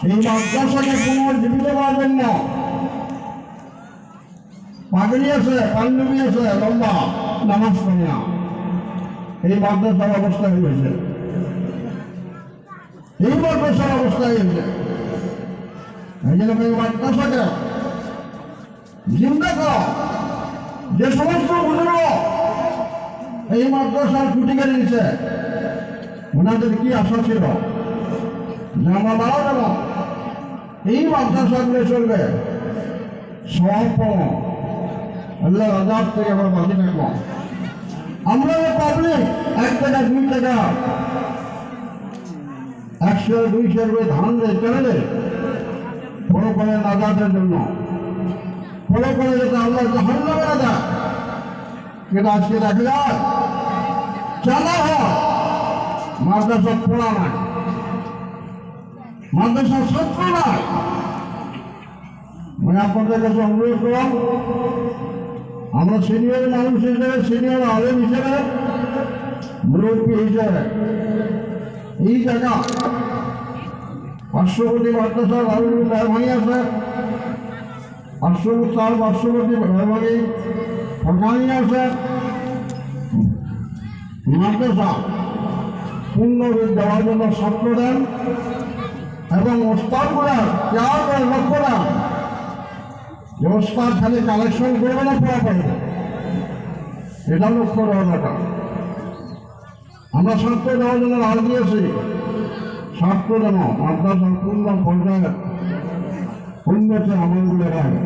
এই মাদ্রাসাকে পুনর্জীবিত করার জন্য পাগড়ি আছে, পাঞ্জাবি আছে, লম্বা নামাজ পড়ে না, এই মাদ্রাসার অবস্থা হয়েছে, এই মাদ্রাসার অবস্থা হয়েছে। এই জন্য এই মাদ্রাসাকে জিন্দা করা, যে সমস্ত বুজুর্গ এই মাদ্রাসার খুঁটি কেটে দিচ্ছে, ওনাদের কি আশা ছিল যে আমরা মারা যাব, এই মাদ্রাসাগুলো চলবে, সব পাবো, আল্লাহ আজাদ থেকে আমরা বাঁচে থাকবো। আমরা পাবলিক 1 টাকা 2 টাকা 100 200 করে ধান দেয় চলে দেয়, ফলো করে নাজাতের জন্য, ফলো করে যাতে আল্লাহ জাহান্নামে না যায়। কিন্তু আজকে দেখা যায় চালা হয় মাদ্রাসা পড়া নাই, মাদ্রাসার ছাত্র নাই। মানে আপনাদের কাছে অনুরোধ করলাম, আমরা সিনিয়র মানুষ হিসেবে, সিনিয়র আলেম হিসেবে, মুরব্বী হিসেবে এই জায়গা পার্শ্ববর্তী মাদ্রাসা রাহুল মেহরবানি আছে, পার্শ্ববর্তী মেহরবানি ফরকানি আছে, মাদ্রাসা পূর্ণরূপ দেওয়ার জন্য ছাত্র দেন এবং ওস্তাদগুলা কেয়ার করে লক্ষ্য দেন যে ওস্তাদ খালি কালেকশন করবে না, পড়া পারবে, এটা লক্ষ্য দেওয়া দরকার। আমরা ছাত্র দেওয়ার জন্য রাজ দিয়েছি, ছাত্র যেন মাদ্রাসার পূর্ণ পর্যায়ে উন্নতি আমলগুলো রাখবে।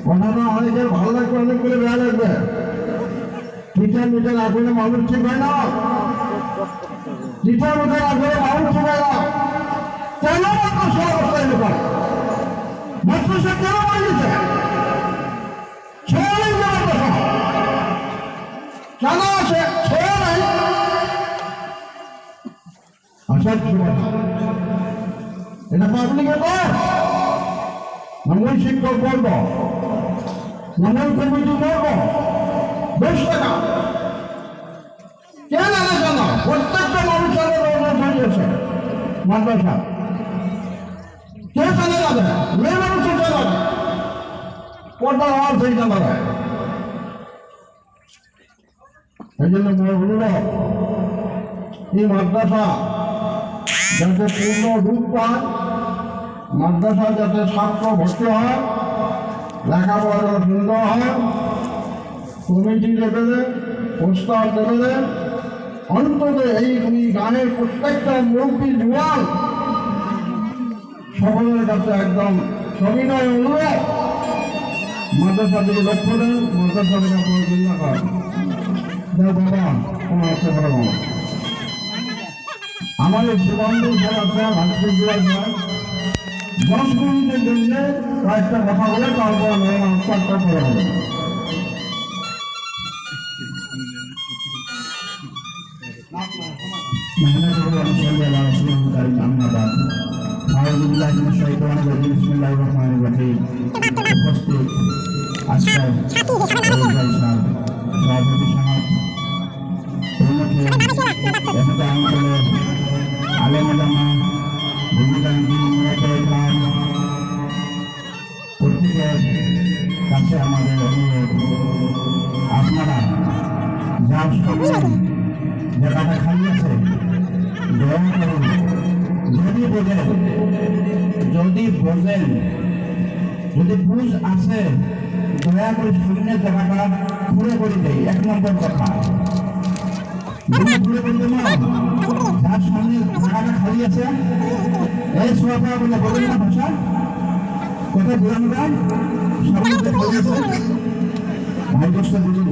কথাটা অনেকের ভালো লাগবে, অনেকগুলো বেড়া লাগবে। টিচার মিটার আসলে মানুষ ঠিক হয় না, টিচার মিটার আসলে মানুষ ঠিক হয় না। কেন মাদ্রাসা অবস্থায় লোক মাদ্রাসা কেন বানিয়েছে? ছেলে মাদ্রাসা কেন আছে? ছেলে নাই, আসার এটা পাবলিকের কর, মঙ্গল শিক্ষক বলব, মঙ্গল কমিটি বলব, 10 টাকা কেন আলাদা না? প্রত্যেকটা মানুষের বানিয়েছে মাদ্রাসা, কে চালে যাবে? মেয়ে মানুষের চালাবে, পর্দার আওয়াজ হয়ে যাবে। এই জন্য অনুরোধ, এই মাদ্রাসা যাতে পূর্ণ রূপ পায়, মাদ্রাসা যাতে ছাত্র ভর্তি হয়, লেখাপড়া সুন্দর হয়, কমিটি লেভেলে, প্রস্তাব লেভেলে, অন্তত এই গানের প্রত্যেকটা মুরব্বী জোয়ান সকলের কাছে একদম সবিনয় অনুরোধ, মাদ্রাসা দিকে লক্ষ্য দেন, মাদ্রাসা থেকে আপনার চিন্তা করেন। বাবা তোমার আছে বড় বাবা, আমাদের সুবন্ধু আছে ভাস্কর জোয়ার 10 মিনিটের জন্য কয়েকটা কথা বলে তারপর আনসারটা করা হবে। উপস্থিত আজকের সভাপতি অঞ্চলের আলেমালামা প্রত্যেকের কাছে আমাদের অনুরোধ, আপনারা যার সময় জায়গাটা খালি আছে দয়া করুন, যদি বোঝেন যদি বুঝ আছে দয়া করে সামনের জায়গাটা পুরো করে দেয়। 1 নম্বর কথা, পুরো করে দেব, যার সামনে জায়গাটা খালি আছে এই সোফা বলে বলেন না ভাষা, কোথায় বোঝানো যায় সামনে ভাই দোষটা বুঝুন।